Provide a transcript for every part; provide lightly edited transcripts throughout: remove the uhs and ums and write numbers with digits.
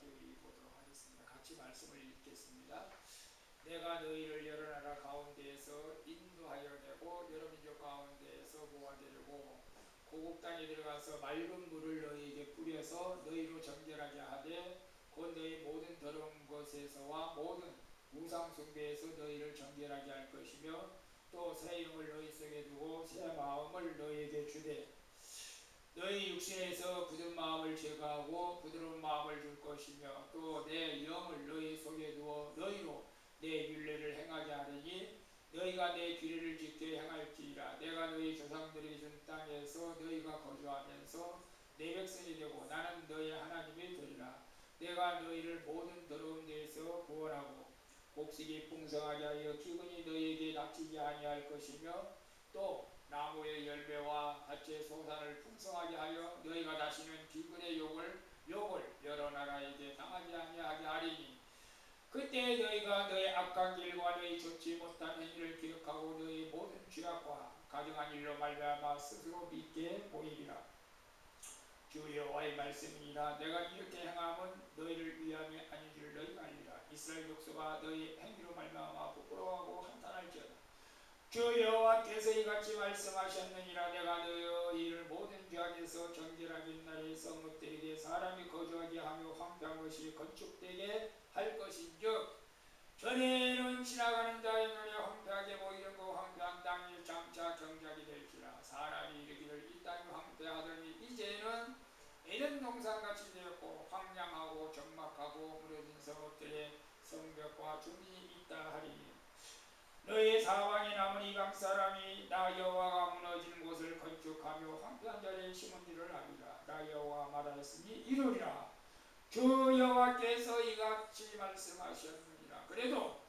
함께 우리 보도록 하겠습니다. 같이 말씀을 읽겠습니다. 내가 너희를 여러 나라 가운데에서 인도하여 내고 여러 민족 가운데에서 모아내려고 고국 땅에 들어가서 맑은 물을 너희에게 뿌려서 너희로 정결하게 하되 곧 너희 모든 더러운 것에서와 모든 우상 숭배에서 너희를 정결하게 할 것이며 또 새 영을 너희 속에 두고 새 마음을 너희에게 주되 너희 육신에서 굳은 마음을 제거하고 부드러운 마음을 줄 것이며 또 내 영을 너희 속에 두어 너희로 내 율례를 행하게 하리니 너희가 내 규례를 지켜 행할지니라. 내가 너희 조상들에게 준 땅에서 너희가 거주하면서 내 백성이 되고 나는 너희 하나님이 되리라. 내가 너희를 모든 더러운 데에서 구원하고 곡식이 풍성하게 하여 기근이 너희에게 닥치지 아니할 것이며 또 나무의 열매와 밭의 소산을 풍성하게 하여 너희가 다시는 기근의 욕을 여러 나라에게 당하지 아니하게 하리니 그때 너희가 너희 악한 길과 너희 좋지 못한 행위를 기억하고 너희 모든 죄악과 가증한 일로 말미암아 스스로 믿게 보이리라. 주 여호와의 말씀이니라. 내가 이렇게 행함은 너희를 위함이 아닌 줄 너희가 알리라. 이스라엘 족속아 너희 행위로 말미암아 부끄러워하고 한탄할지어다. 주 여호와께서 이같이 말씀하셨느니라. 내가 너희를 모든 죄악에서 정결하게 인날에 성읍들에게 사람이 거주하게 하며 황폐한 것이 건축되게 할 것인즉 전에는 지나가는 자의 눈에 황폐하게 보이던 그 황폐한 땅이 장차 경작이 될지라. 사람이 이르기를 이 땅이 황폐하더니 이제는 에덴 동산같이 되었고 황량하고 적막하고 무너진 성읍들의 성벽과 주민이 있다 하리니 너희의 사방에 남은 이방 사람이 나 여호와가 무너진 곳을 건축하며 황폐한 자리에 심은 줄을 아리라. 나 여호와가 말하였으니 이루리라. 주 여호와께서 이같이 말씀하셨느니라. 그래도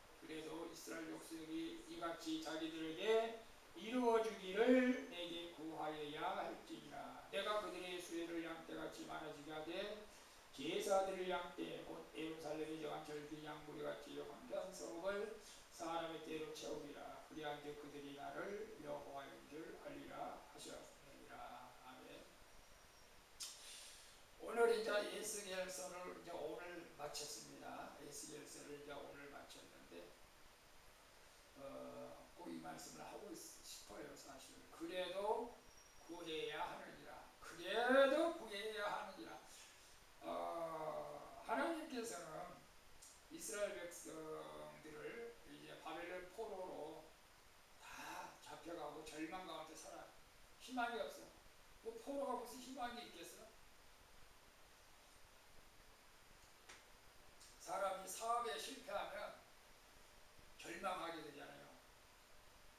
이스라엘 족속이 이같이 자기들에게 이루어주기를 내게 구하여야 할지니라. 내가 그들의 수혜를 양떼같이 많아지게 하되 제사드릴 양떼 곧 예루살렘에 정한 절기 양무리같이 황폐한 성읍을 사람의 떼로 채우리라. 그리한즉 그들이 나를 여호와인 줄 알리라 하셨느니라. 아멘. 오늘 이제 에스겔서를 이제 오늘 마쳤습니다. 에스겔서를 이제 오늘 마쳤는데 꼭 이 말씀을 하고 싶어요. 사실 그래도 구해야 하느니라. 그래도 구해야 하느니라. 하나님께서는 이스라엘 백성들을 이제 바벨론 포로로 다 잡혀가고 절망 가운데 살아. 희망이 없어. 그 포로가 무슨 희망이 있겠어? 사람이 사업에 실패하면 절망하게 되잖아요.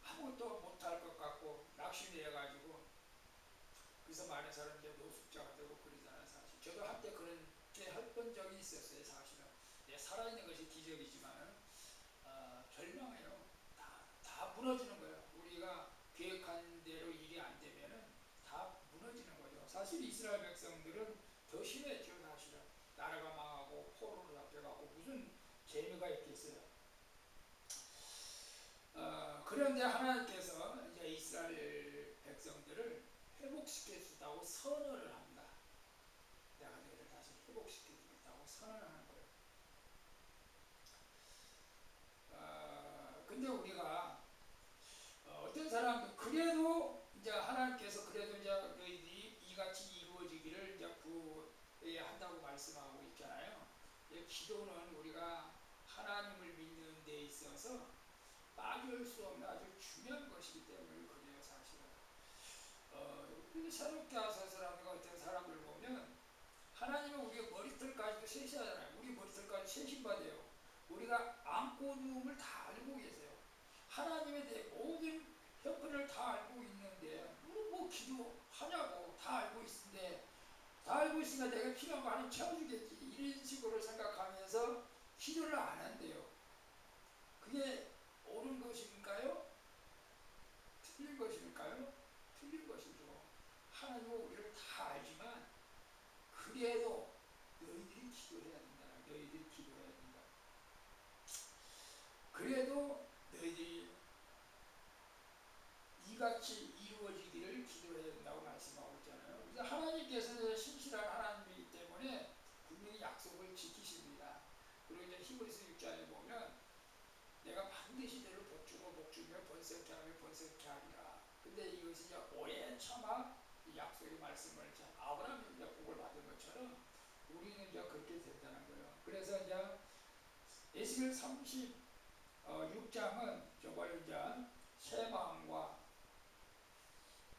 아무것도 못할 것 같고 낙심해가지고 그래서 많은 사람들이 노숙자가 되고 그러잖아요. 사실 저도 한때 그런 했던 적이 있었어요. 사실은 살아있는 것이 기적이지만 절망해요. 다 무너지는 거예요. 우리가 계획한 대로 일이 안 되면은 다 무너지는 거죠. 사실 이스라엘 백성들은 더 심했죠. 사실은 나라가 망하고 포로로 잡혀가고 무슨 재미가 있겠어요. 그런데 하나님께서 이제 이스라엘 백성들을 회복시켜주다고 선언을 합니다. 내가 너희를 다시 회복시켜주겠다고 선언하는 거예요. 근데 우리가 어떤 사람도 그래도 이제 하나님께서 그래도 이제 너희들이 이같이 이루어지기를 이제 구해야 한다고 말씀하고 있잖아요. 기도는 우리가 하나님을 믿는 데 있어서 빠질 수 없는 아주 중요한 것이기 때문에 그래요. 사실은 새롭게 하소서라든가 어떤 사람들 보면 하나님은 우리의 머리털까지도 세시하잖아요. 우리 머리털까지 세신받아요. 우리가 안고 누움을 다 알고 계세요. 하나님에 대해 모든 형편을 다 알고 있는데 뭐 기도하냐고. 다 알고 있는데 다 알고 있으니까 내가 필요한 거 하나님 채워주겠지 이런 식으로 생각하면서 기도를 안 한대요. 그게 옳은 것일까요? 틀린 것일까요? 틀린 것이죠. 하나님은 우리를 다 알지만 그래도 너희들이 기도해야 된다. 너희들이 기도해야 된다. 그래도 너희들이 이같이 이루어지기를 기도해야 된다고 말씀하고 있잖아요. 그래서 하나님께서는 신실한 하나님이기 때문에 분명히 약속을 지키실 히브리서 6장에 보면 내가 반드시 너를 복주고 복주며 번성케 하며 번성케 하리라. 근데 이것이 이제 오랜 참아 이 약속의 말씀을 아브라함이 이제 복을 받은 것처럼 우리는 이제 그렇게 된다는 거예요. 그래서 이제 에스겔 36장은 저걸 이제 새 마음과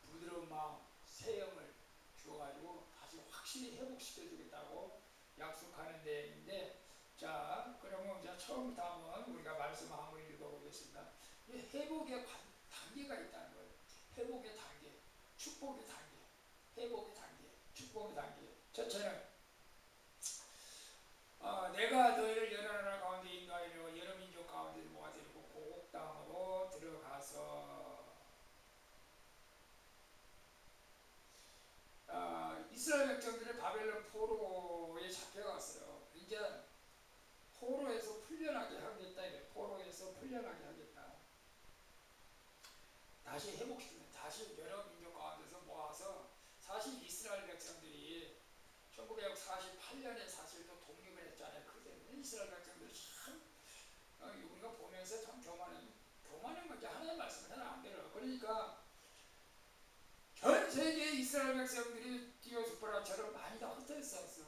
부드러운 마음, 새 영을 주어가지고 다시 확실히 회복시켜주겠다고 약속하는 내용인데, 자, 그러면 이제 처음부터 한번 우리가 말씀 한번 읽어보겠습니다. 이 회복의 단계가 있다는 거예요. 회복의 단계, 축복의 단계, 회복의 단계, 축복의 단계. 첫째는 내가 너희를 여러 나라 가운데 인도하여 여러 민족 가운데 모아들이고 고국 땅으로 들어가서 이스라엘 백성들이 바벨론 포로에 잡혀갔어요. 이제 포로에서 풀려나게 하겠다. 포로에서 풀려나게 하겠다. 다시 회복시키면 다시 여러 민족 가운데서 모아서, 사실 이스라엘 백성들이 1948년에 사실 또 독립을 했잖아요. 그때 이스라엘 백성들이 참 우리가 보면서 참 교만한 거지. 하나님 말씀을 하나 안 들어요. 그러니까 전 세계 이스라엘 백성들이 디오스포라처럼 많이 다 흩어졌었어.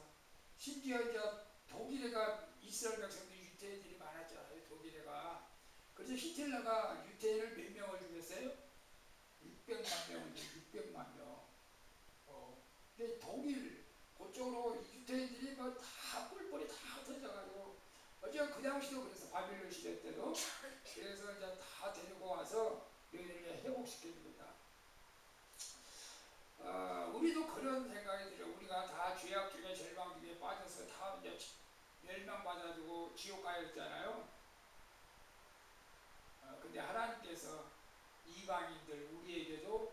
심지어 이제 독일에가 이스라엘 백성들이 유태인들이 많았잖아요. 독일에가. 그래서 히틀러가 유태인을 몇 명을 죽였어요? 600만 명을 죽였어요. 600만 명. 근데 독일 그쪽으로 유태인들이 뭐 다 뿔뿔이 다 흩어져가지고, 어제 그 당시도 그래서 바빌론 시대 때도 그래서 이제 다 데리고 와서 너희를 회복시켜주겠다. 우리도 그런 생각이 들어요. 우리가 다 죄악 중에 절망 중에 빠져서 다 이제 멸망받아주고 지옥 가야 했잖아요. 근데 하나님께서 이방인들 우리에게도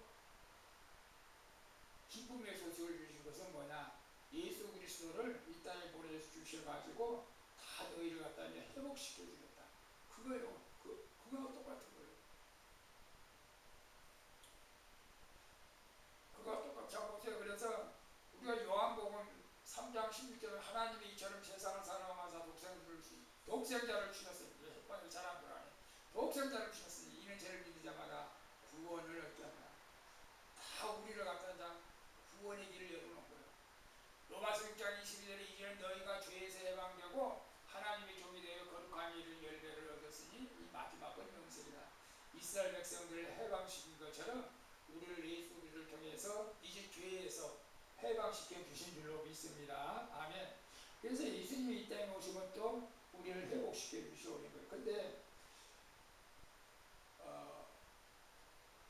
기쁨의 소식을 주신 것은 뭐냐? 예수 그리스도를 이 땅에 보내주셔가지고 다 너희를 갖다 이제 회복시켜주겠다. 그거요. 그거하고 똑같은 거예요. 그거하고 똑같이. 자 보세요. 그래서 우리가 요한복음 3장 16절에 하나님이 이처럼 세상을 사랑하사 독생자를 주셨으니, 햇반의 사람들 안에 독생자를 주셨으니 이는 저를 믿는 자마다 구원을 얻게 한다. 다 우리를 갖다 구원의 길을 열어놓은 거예요. 로마서 6장 22절에 이제는 너희가 죄에서 해방되고 하나님의 종이 되어 거룩한 일을 열매를 얻었으니 이 마지막은 영생이다. 이스라엘 백성들을 해방시킨 것처럼 우리를 예수 그리스도를 통해서 이제 죄에서 해방시켜 주신 줄로 믿습니다. 아멘. 그래서 예수님이 이 땅에 오시면 또 우리를 회복시켜 주시오는 거예요. 근데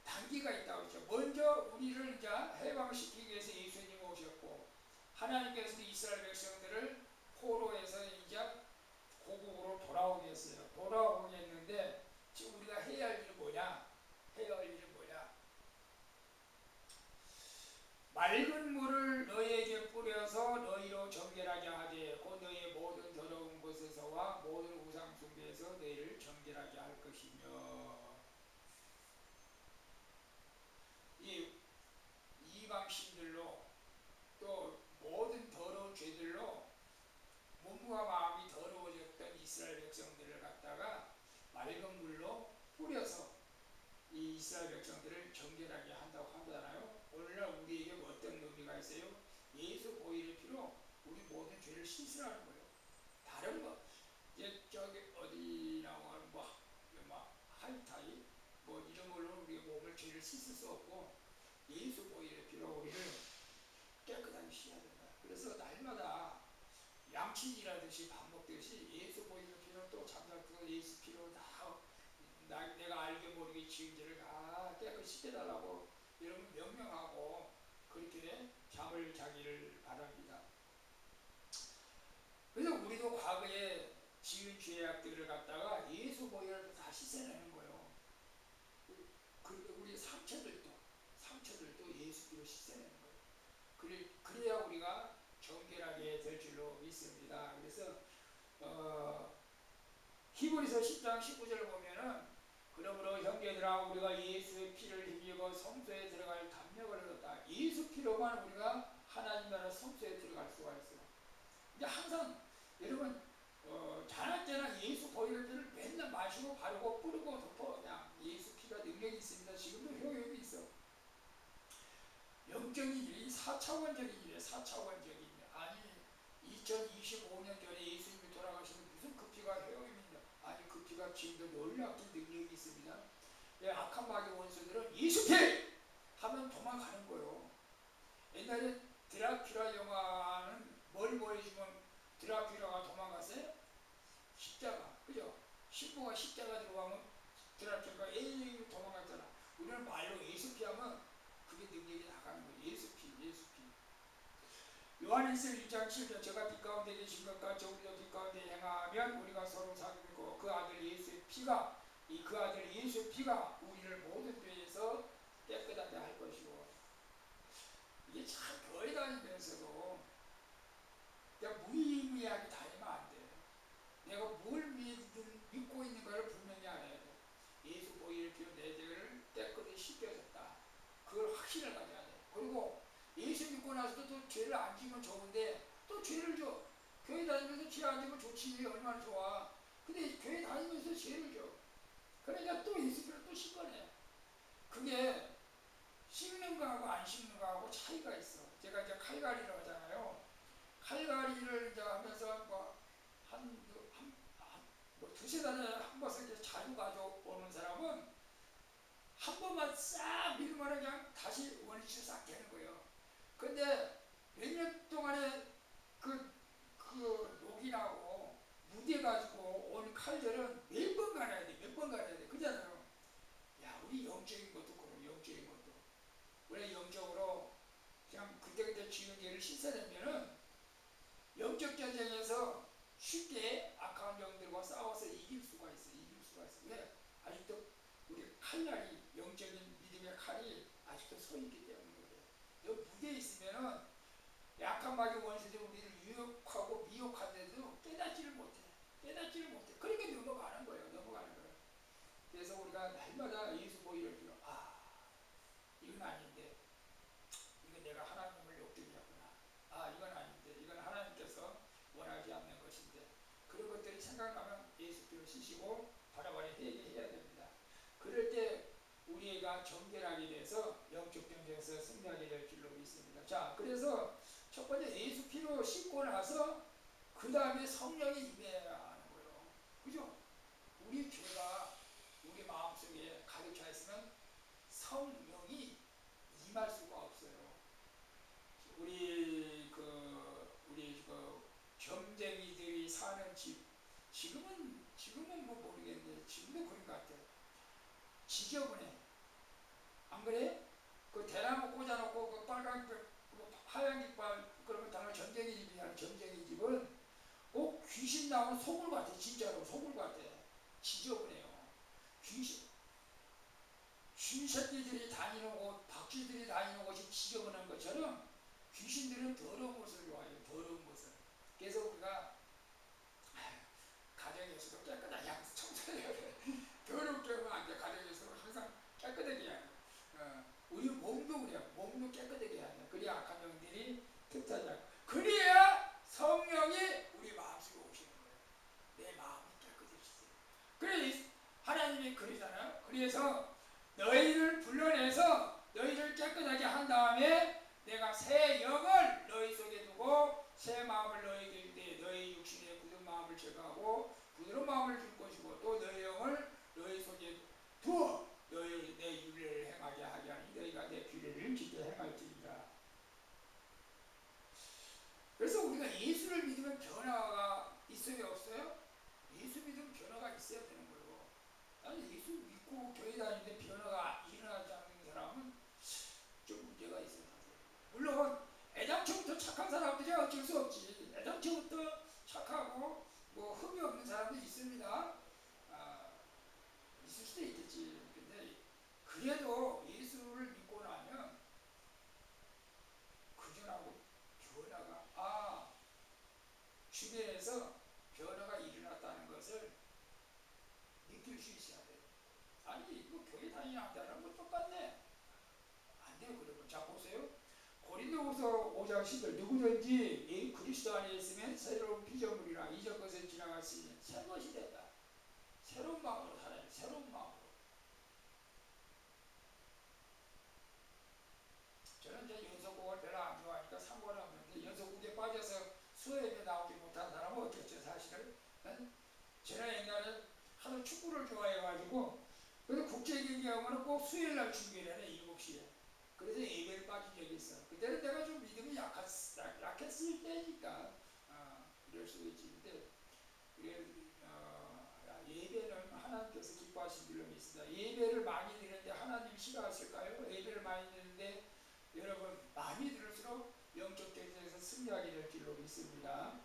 단계가 있다고 했죠. 먼저 우리를 이제 해방시키기 위해서 예수님이 오셨고, 하나님께서도 이스라엘 백성들을 포로에서 이제 고국으로 돌아오게 했어요. 돌아오게 했는데 지금 우리가 해야 할 일은 뭐냐? 해야 할 일은 뭐냐? 맑은 물을 너희에게 뿌려서 너희로 정결하게 하되 곧 너희의 모든 더러운 것에서와 모든 우상 숭배에서 너희를 정결하게 할 것이며, 이 이방 신들로 또 모든 더러운 죄들로 몸과 마음이 더러워졌던 이스라엘 백성들을 갖다가 맑은 물로 뿌려서 이 이스라엘 백성들을 정결하게 한다고 하잖아요. 오늘날 우리에게 어떤 의미가 있어요? 예수 보혈의 피로 우리 모든 죄를 씻으라는 거예요. 다른 거, 저기 어디나 뭐 하이타이 뭐 이런 걸로 우리 몸을 죄를 씻을 수 없고, 예수 보혈의 피로 우리를 깨끗하게 씻어야 된다. 그래서 날마다 양치질하듯이 밥 먹듯이 예수 보혈의 피로 또 잠자고 예수 피로 다 내가 알게 모르게 지은 죄를 다 깨끗이 씻겨달라고 여러분 명령하고 그렇게 잠을 자기를 바랍니다. 그래서 우리도 과거에 지은 죄악들을 갖다가 예수 보혈로 다 씻어내는 거예요. 우리 상처들도 예수 피로 씻어내는 거예요. 그래야 우리가 정결하게 될 줄로 믿습니다. 그래서 히브리서 10장 19절 보면은 그러므로 형제들아 우리가 예수의 피를 힘입어 성소에 들어갈 담력을 얻었다. 예수 피로만 우리가 하나님 나라 성소에 들어갈 수가 있어요. 이제 항상 여러분 자나 때나 예수 보혈을 맨날 마시고 바르고 뿌리고 덮어. 그냥 예수 피가 능력이 있습니다. 지금도 효용이 있어. 영적인 일이 4차원적인 일이에요. 4차원적인 일. 아니 2025년 전에 예수님이 돌아가시는 무슨 그 피가 효용입니다. 아니 그 피가 지금도 놀랍게 능력이 있습니다. 예, 악한 마귀 원수들은 예수 피 하면 도망가는 거예요. 옛날에 드라큘라 영화는 뭘 보여주면 드라큘라가 도망갔어요? 십자가. 그죠? 신부가 십자가 들어가면 드라큘라가 에이 도망갔잖아. 우리는 말로 예수 피하면 그게 능력이 나가는 거예요. 예수 피, 예수 피. 요한일서 1장 7절 저가 빛 가운데 계신 것 같이 우리도 빛 가운데 행하면 우리가 서로 사귀고 그 아들 예수의 피가 그 아들 예수의 피가 우리를 모든 죄에서 깨끗하게 할 것이고. 이게 참 교회 다니면서도 그냥 무의미하게 다니면 안 돼. 내가 뭘 믿고 있는가를 분명히 알아야 돼. 예수 보혈 피로 내 죄를 깨끗이 씻겨졌다. 그걸 확신을 가져야 돼. 그리고 예수 믿고 나서도 또 죄를 안 지면 좋은데 또 죄를 져. 교회 다니면서 죄 안 지면 좋지. 얼마나 좋아. 근데 교회 다니면서 죄를 져. 그러니까 또 예수 피로 또 씻어내. 그게 씻는 거하고 안 씻는 거하고 차이가 있어. 제가 이제 칼갈이를 하잖아요. 칼갈이를 이제 하면서 뭐 두세 달에 한 번씩 자주 가져오는 사람은 한 번만 싹 밀면 그냥 다시 원위치 싹 되는 거예요. 근데 몇 년 동안에 녹이나고 무뎌가지고 온 칼들은 몇 번 갈아야 돼. 몇 번 갈아야 돼. 그잖아요. 야, 우리 영적인 것도 그렇고, 영적인 것도. 원래 영적으로 그냥 그때그때 지은 죄를 씻어내면은 영적 전쟁에서 쉽게 악한 영들과 싸워서 이길 수가 있어. 이길 수가 있어. 왜? 아직도 우리 칼날이 영적인 믿음의 칼이 아직도 서 있기 때문에 그래. 여기 무대에 있으면은 약한 마귀 원수들이 우리를 유혹하고 미혹하는데도 깨닫지를 못해. 깨닫지를 못해. 그러니까 넘어가는 거예요. 넘어가는 거예요. 그래서 우리가 날마다 예수 보혈을 빌어. 이건 아닌데. 이건 내가 하나님을 욕되게 하구나. 이건 아닌데. 이건 하나님께서 원하지 않는 것인데. 그런 것들이 생각나면 예수께로 씻시고 바라바라 회개해야 됩니다. 그럴 때 우리가 정결하게 돼서 영적 경쟁에서 승리하게 될 줄로 믿습니다. 자, 그래서 첫 번째 예수 피로 씻고 나서 그 다음에 성령이 임해야 하는 거예요. 그죠? 우리 죄가 우리 마음속에 가득 차 있으면 성령이 임할 수가 없어요. 우리 점쟁이들이 사는 집, 지금은 뭐 모르겠는데 지금도 그런 것 같아요. 지저분해. 안 그래? 그 대나무 꽂아놓고 그 빨간 하얀 깃발 그러면 당연히 점쟁이 집이 하는 점쟁이 집은 꼭 귀신 나오는 소굴 같아. 진짜로 소굴 같아. 지저분해요. 쥐새끼들이 다니는 곳, 박쥐들이 다니는 곳이 지저분한 것처럼 귀신들은 더러운 곳을 좋아해요. 더러운 곳을. 그래서 우리가 가정에서도 깨끗하게 청소해야 돼. 더럽게 하면 안 돼. 가정에서 항상 깨끗하게 해야 돼. 우리 몸도 그래요. 몸도 깨끗하게 해야 돼. 그래야 악한 영들이 틈타지 않고. 그래야 성령이 우리 마음속에 오시는 거예요. 내 마음이 깨끗해지세요. 그래 하나님이 그러잖아요. 그래서 너희를 불러내서 너희를 깨끗하게 한 다음에 내가 새 영을 너희 속에 두고 새 마음을 너희에게 주되 너희 육신의 굳은 마음을 제거하고 부드러운 마음을 줄 것이고 또 너희 영을 너희 속에 두어 너희 내 윤례를 행하게 하게 하니 너희가 내 규례를 지켜 행할지니라. 그래서 우리가 예수를 믿으면 변화가 있어요 없어요? 예수 믿으면 변화가 있어야 되는 거예요. 아니 예수 믿고 교회 다니는데 변화가 일어나지 않는 사람은 좀 문제가 있어요. 물론 애당초부터 착한 사람들이 어쩔 수 없지. 애당초부터 착하고 뭐 흠이 없는 사람도 있습니다. 있을 수도 있겠지. 근데 그래도 예수를 믿고 나면 그전하고 변화가 주변에서 변화가 일어났다는 것을 느낄 수 있어야 돼요. 아니 이거 교회 다니는 안다는 거 똑같네. 안 돼요. 그러면 자 보세요. 고린도후서 5장 10절 누구든지 그리스도 안에 있으면 새로운 피조물이라 이전 것은 지나갔으니 새 것이 됐다. 새로운 마음으로 살아야 돼. 새로운 마음으로. 저는 이제 연속곡을 별로 안 좋아하니까 상관은 없는데 연속곡에 빠져서 수요일에 나오지 못한 사람은 어땠죠 사실은? 저는 옛날에 하도 축구를 좋아해가지고 그래서 국제 경기하면 꼭 수요일날 중계를 해 7시에. 그래서 예배를 빠진 적이 있어. 그때는 내가 좀 믿음이 약했을 때니까 그럴 수도 있지. 근데 예배는 하나님께서 기뻐하신 줄로 믿습니다. 예배를 많이 드리는데 하나님이 싫어하실까요? 예배를 많이 드리는데 여러분 많이 들을수록 영적 대전에서 승리하게 될 줄로 믿습니다.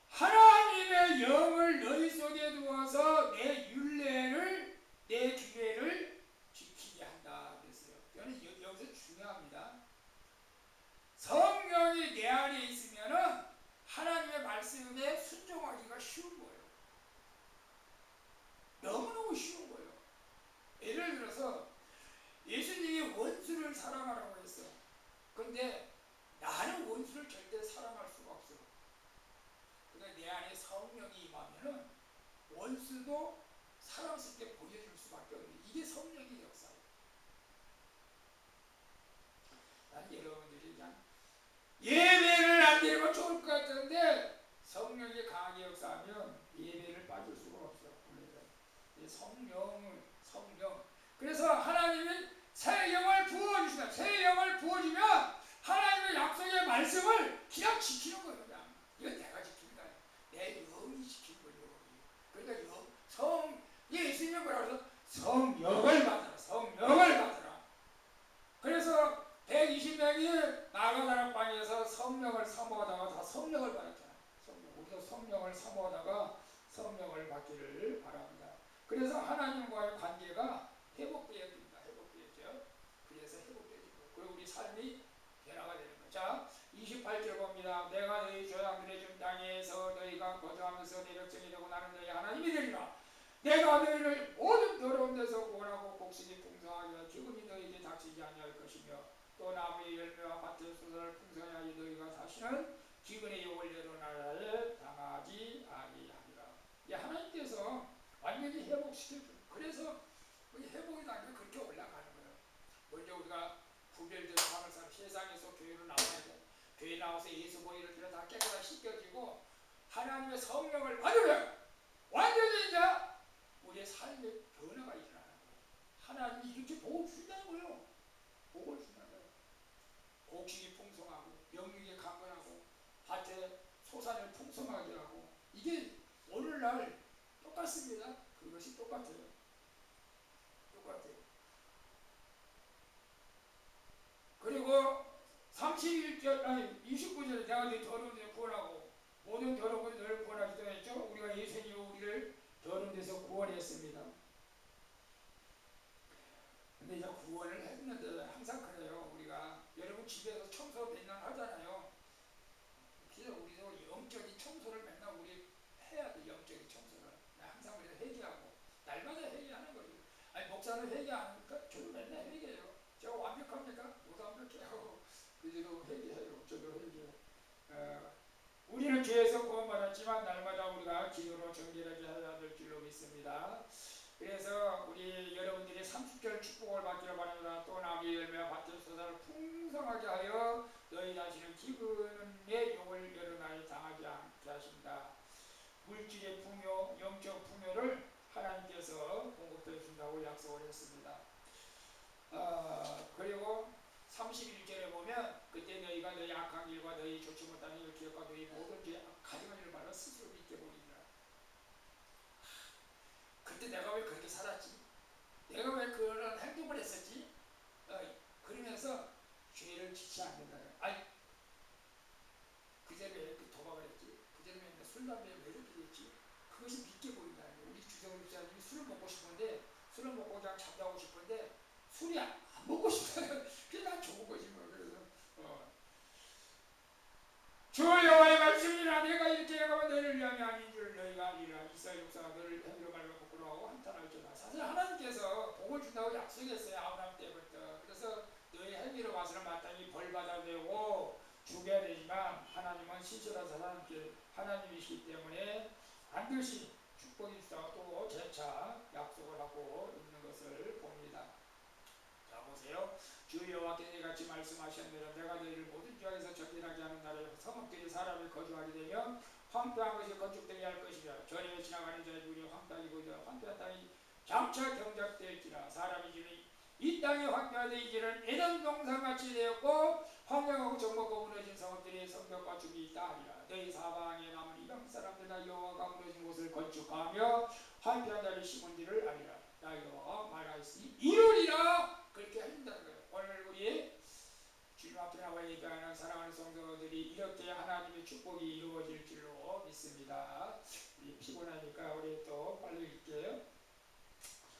하나님의 영을 너희 속에 두어서 내 율례를 내 규례를 지키게 한다 그랬어요. 저는 여기서 중요합니다. 성령이 내 안에 있으면은 하나님의 말씀에 순종하기가 쉬운 거예요. 너무너무 쉬운 거예요. 예를 들어서 예수님이 원수를 사랑하라고 했어. 근데 나는 원수를 절대 사랑할 수가 없어. 그러니까 내 안에 성령이 임하면은 원수도 사랑스럽게 보여줄 수밖에 없는 이게 성령의 역사예요. 난 여러분들이 그냥 예배를 안 드리면 좋을 것 같은데 성령이 강하게 역사하면 예배를 빠질 수가 없어. 성령. 그래서 하나님이 새 영을 부어주시다. 새 영을 부어주면 하나님의 약속의 말씀을 그냥 지키는 거예요. 그냥. 이건 내가 지키는 거야. 내 영이 지키는 거예요. 그러니까 예수님이 뭐라고 해서 성령을 받아라. 성령을 받아라. 그래서 120명이 나가다란 방에서 성령을 사모하다가 다 성령을 받았잖아요. 우리도 성령을 사모하다가 성령을 받기를 바랍니다. 그래서 하나님과의 관계가 회복되어야 됩니다. 회복되어야죠. 그래서 회복되어집니다. 그리고 우리 삶이 변화가 되는 거죠. 자, 28절 봅니다. 내가 너희 조상들의 준 땅에서 너희가 거주하면서 내 백성이 되고 나는 너희 하나님이 되리라. 내가 너희를 모든 더러운 데서 구원하고 복식이 풍성하게 하여 기근이 너희에게 닥치지 아니할 것이며 또 나무의 열매와 밭의 수선을 풍성하게 하여 너희가 다시는 기근의 욕을 여러 나라에 당하지 아니하리라. 하나님께서 완전히 회복시켜줘요. 그래서 회복이 단계 그렇게 올라가는 거예요. 먼저 우리가 구별된 삶을 살 세상에서 교회로 나와야 돼. 교회 나와서 예수 보이를 들어 다 깨끗하게 씻겨지고 하나님의 성령을 받으면 완전히 이제 우리의 삶의 변화가 일어나는 거예요. 하나님이 이렇게 복을 주신다는 거예요. 복을 주신다는 거예요. 곡식이 풍성하고 영육이 강건하고 밭에 소산을 풍성하게 하고 이게 오늘날 똑같습니다. 그것이 똑같아요. 29절에 내가 네 더러운 데서 구원하고 모든 더러운 것을 너를 구원하기도 했죠. 우리가 예수님이 우리를 더러운 데서 구원했습니다. 근데 이제 구원을 했는데 항상 그래요. 우리가 여러분 집에서 청소 맨날 하잖아요. 그래서 우리도 영적인 청소를 맨날 우리 해야 돼. 영적인 청소를 항상 우리가 회개하고 날마다 회개하는 거죠. 아니 목사는 회개 안 합니까? 저도 맨날 회개해요. 제가 완벽합니까? 못 완벽해요. 그래도 회개해요. 저도 회개해요. 우리는 죄에서 구원받았지만 날마다 우리가 기도로 정결하게 해야 될 줄로 믿습니다. 그래서 우리 여러분들이 30절 축복을 받기를 바랍니다. 또 나무의 열매와 밭의 소산을 풍성하게 하여 너희 자신은 기근의 욕을 여러 날에 당하지 않게 하신다. 물질의 풍요, 영적 풍요를 하나님께서 공급해 준다고 약속을 했습니다. 그리고 31절에 보면 그때 너희가 너희 악한 길과 너희 좋지 못한 일을 기억과 너희 모든 죄 가증한 일을 말하 스스로 믿게 보리라. 그때 내가 왜 그렇게 살았지? 내가 왜 그런 행동을 했었지? 그러면서 죄를 짓지 않는다. 아니 그전에 왜 도박을 했지? 그전에 왜 술, 담배 왜 이렇게 했지? 그것이 믿게 보인다. 우리 주정훈 목사님이 술을 먹고 싶은데 술을 먹고 그냥 잠자고 싶은데 술이 안 먹고 싶어요. 그게 난 좋은 거지 뭐. 그래서 주 여호와의 말씀이라 내가 이렇게 해가면 너희를 위함이 아닌 줄 너희가 아니라 이스라엘 역사가 너를 행위로 말로 부끄러워하고 한탄할지어다. 사실 하나님께서 복을 준다고 약속했어요. 아브라함 때부터. 그래서 너희 행위로 와서는 마땅히 벌받아야 되고 죽여야 되지만 하나님은 신실하사 하나님이시기 때문에 반드시 축복이 있다고 또 재차 약속을 하고 있는 것을 봅니다. 자 보세요. 주 여호와께서 이같이 말씀하셨느니라. 내가 너희를 모든 지역에서 전진하게 하는 날에 성읍들이 사람이 거주하게 되며 황폐한 것이 건축되게 할 것이며 전에 지나가는 자의 눈이 황폐하게 보이며 황폐한 땅이 장차 경작될지라. 사람이 지는 이 땅이 황폐하되기는 에덴 동산같이 되었고 황량하고 정복하고 무너진 성읍들이 성벽과 줍이 있다 하리라. 너희 사방에 남은 이방 사람들과 여호와가 무너진 곳을 건축하며 황폐한 자를 심은 줄을 알리라. 나 여호와가 말하였으니 이루리라. 그렇게 한다는 거예요. 오늘 우리 주님 앞에 나와 예배하는 사랑하는 성도들이 이렇게 하나님의 축복이 이루어질 줄로 믿습니다. 우리 피곤하니까 우리 또 빨리 읽게요.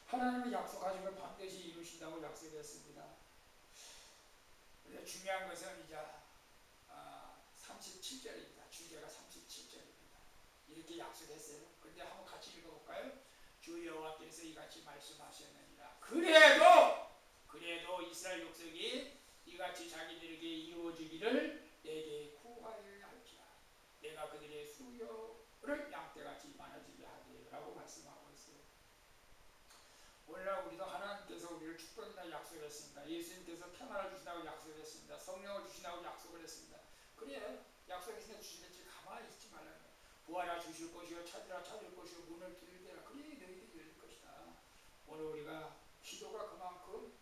하나님은 약속하신 걸 반드시 이루신다고 약속했습니다. 그런데 중요한 것은 이제 37절입니다. 주제가 37절입니다. 이렇게 약속했어요. 그런데 한번 같이 읽어볼까요? 주 여호와께서 이같이 말씀하셨느니라. 그래도 이스라엘 족속이 이같이 자기들에게 이루어지기를 내게 구하여야 할지라. 내가 그들의 수요를 양떼같이 많아지게 하리라고 말씀하고 있어요. 오늘날 우리도 하나님께서 우리를 축복이나 약속했습니다. 예수님께서 평안을 주신다고 약속했습니다. 성령을 주신다고 약속을 했습니다. 그래 약속했으니까 주시겠지. 가만히 있지 말라는 거예요. 구하라 주실 것이요 찾으라 찾을 것이요 문을 두드리라. 그래 너희들이 열릴 것이다. 오늘 우리가 기도가 그만큼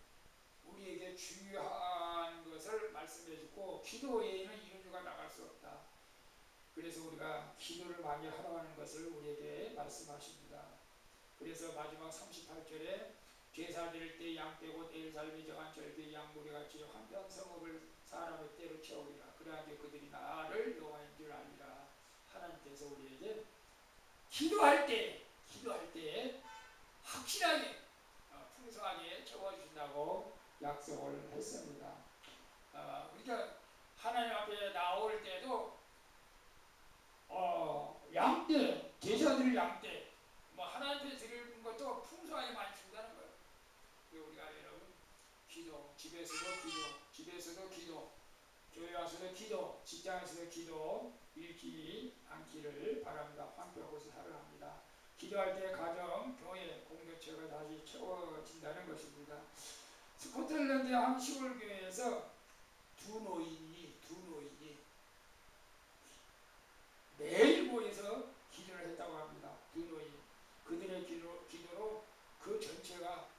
우리에게 중요한 것을 말씀해주고 기도 외에는 이런 유가 나갈 수 없다. 그래서 우리가 기도를 많이 하라고 하는 것을 우리에게 말씀하십니다. 그래서 마지막 38절에 제사 드릴 때 양떼고 내일 삶이 정한 절기의 양무리같이 황폐한 성읍을 사람의 때로 채우리라. 그러하게 그들이 나를 여호와인 줄 알리라. 하나님께서 우리에게 기도할 때 확실하게 풍성하게 채워주신다고 약속을 했습니다. 그러니까 하나님 앞에 나올 때도 양떼, 제사 드릴 양떼 하나님 앞에 드릴 것도 풍성하게 많이 준다는 거예요. 우리가 여러분 기도, 집에서도 기도, 교회 와서도 기도, 직장에서도 기도 잃지 않기를 바랍니다. 황폐한 곳을 사랑합니다. 기도할 때 가정, 교회, 공동체가 다시 채워진다는 것입니다. 스코틀랜드 한 시골 교회에서 두 노인이 매일 모여서 기도를 했다고 합니다. 두 노인. 그들의 기도로 그 전체가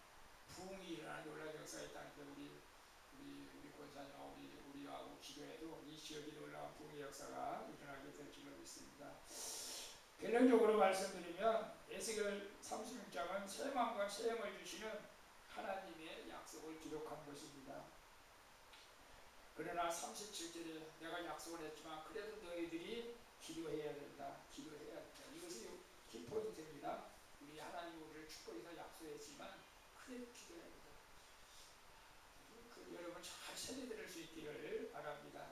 부흥이 일어나는 놀라운 역사가 있다는데 우리 권사님하고 우리하고 기도해도 이 지역에 놀라운 부흥의 역사가 일어나게 될 줄로 믿습니다. 결론적으로 말씀드리면 에스겔 36장은 새만과 새임을 주시는 하나님의 약속을 기록한 것입니다. 그러나 37절에 내가 약속을 했지만 그래도 너희들이 기도해야 된다. 이것이 키포인트입니다. 우리 하나님 우리를 축복해서 약속했지만 그래도 기도해야 된다. 여러분 잘 세뇌될 수 있기를 바랍니다.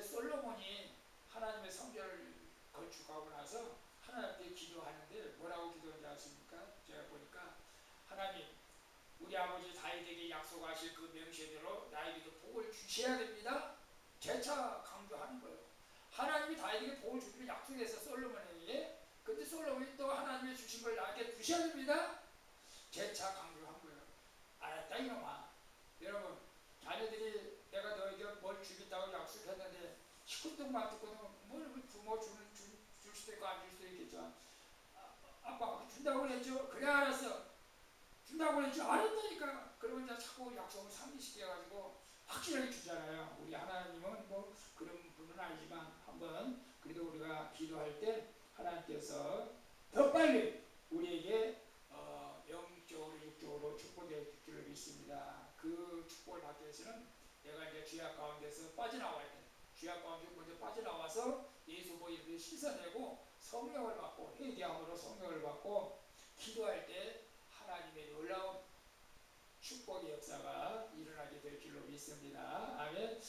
솔로몬이 하나님의 성전을 건축하고 나서 하나님께 기도하는데 뭐라고 기도하는지 아십니까? 제가 보니까 하나님 우리 아버지 다윗에게 약속하실 그 명시대로 나에게도 복을 주셔야 됩니다. 재차 강조하는 거예요. 하나님이 다윗에게 복을 주기로 약속해서 솔로몬에게, 근데 솔로몬이 또 하나님이 주신 걸 나에게 주셔야 됩니다. 재차 강조한 거예요. 알았다 이놈아. 여러분 자녀들이 내가 너에게 뭘 주겠다고 약속했는데 시큰둥만 듣고는 뭘 부모 줄 수도 있고 안 줄 수도 있겠죠. 아빠 준다고 그랬죠? 그래 알았어. 준다고 그랬죠? 알았다니까. 그러면 이제 자꾸 약속을 상기시켜가지고 확실하게 주잖아요. 우리 하나님은 뭐 그런 분은 아니지만 한번 그래도 우리가 기도할 때 하나님께서 더 빨리 우리에게 영적으로 육적으로 축복해 줄 줄 믿습니다. 그 축복을 받기 위해서는 내가 이제 죄악 가운데서 빠져나와야 돼. 죄악 가운데 먼저 빠져나와서 예수 보혈로 씻어내고 성령을 받고 회개함으로 성령을 받고 기도할 때 하나님의 놀라운 축복의 역사가 일어나게 될 줄로 믿습니다. 아멘.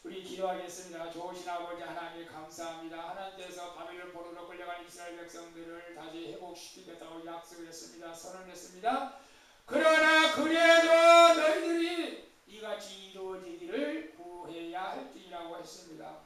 우리 기도하겠습니다. 좋으신 아버지 하나님 감사합니다. 하나님께서 바벨론 포로로 끌려간 이스라엘 백성들을 다시 회복시키겠다고 약속했습니다. 선언했습니다. 그러나 그래도 너희들이 이같이 이루어지기를 구해야 할지라고 했습니다.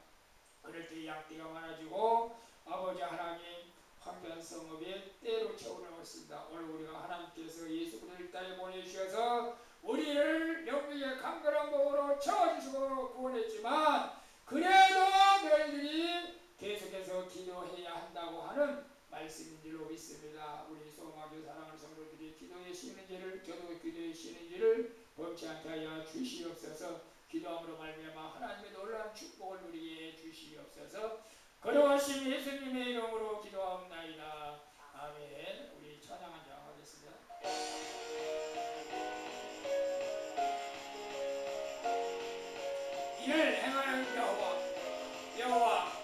그럴 때 양떼가 많아지고 아버지 하나님 황변 성읍에 때로 채우는 것입니다. 오늘 우리가 하나님께서 예수 그리스도를 땅에 보내주셔서 우리를 영광의 강건한 몸으로 채워주시고 구원했지만 그래도 너희들이 계속해서 기도해야 한다고 하는 말씀인 줄로 믿습니다. 우리 소망교 사랑하는 성도들이 기도에 쉬는 일을 기도에 쉬는 일을 범치 않게 하여 주시옵소서. 기도함으로 말미암아 하나님의 놀라운 축복을 누리게 주시옵소서. 거룩하신 예수님의 이름으로 기도하옵나이다. 아멘. 우리 찬양 한 장 하겠습니다. 이를 행하는 여호와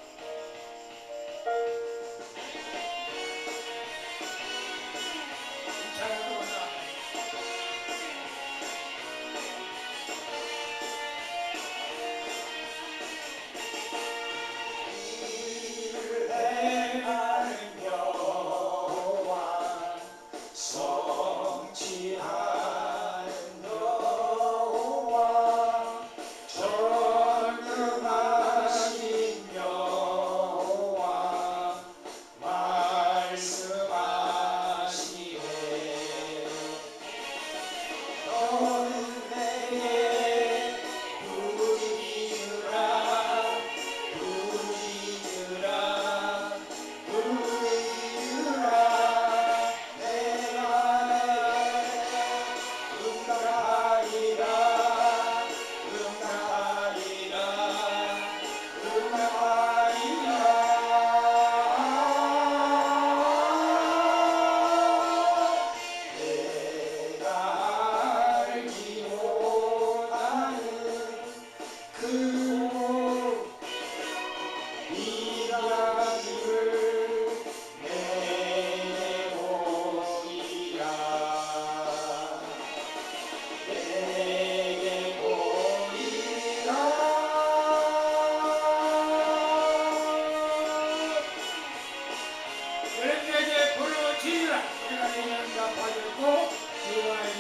우리가 내는 갚아주고 주와의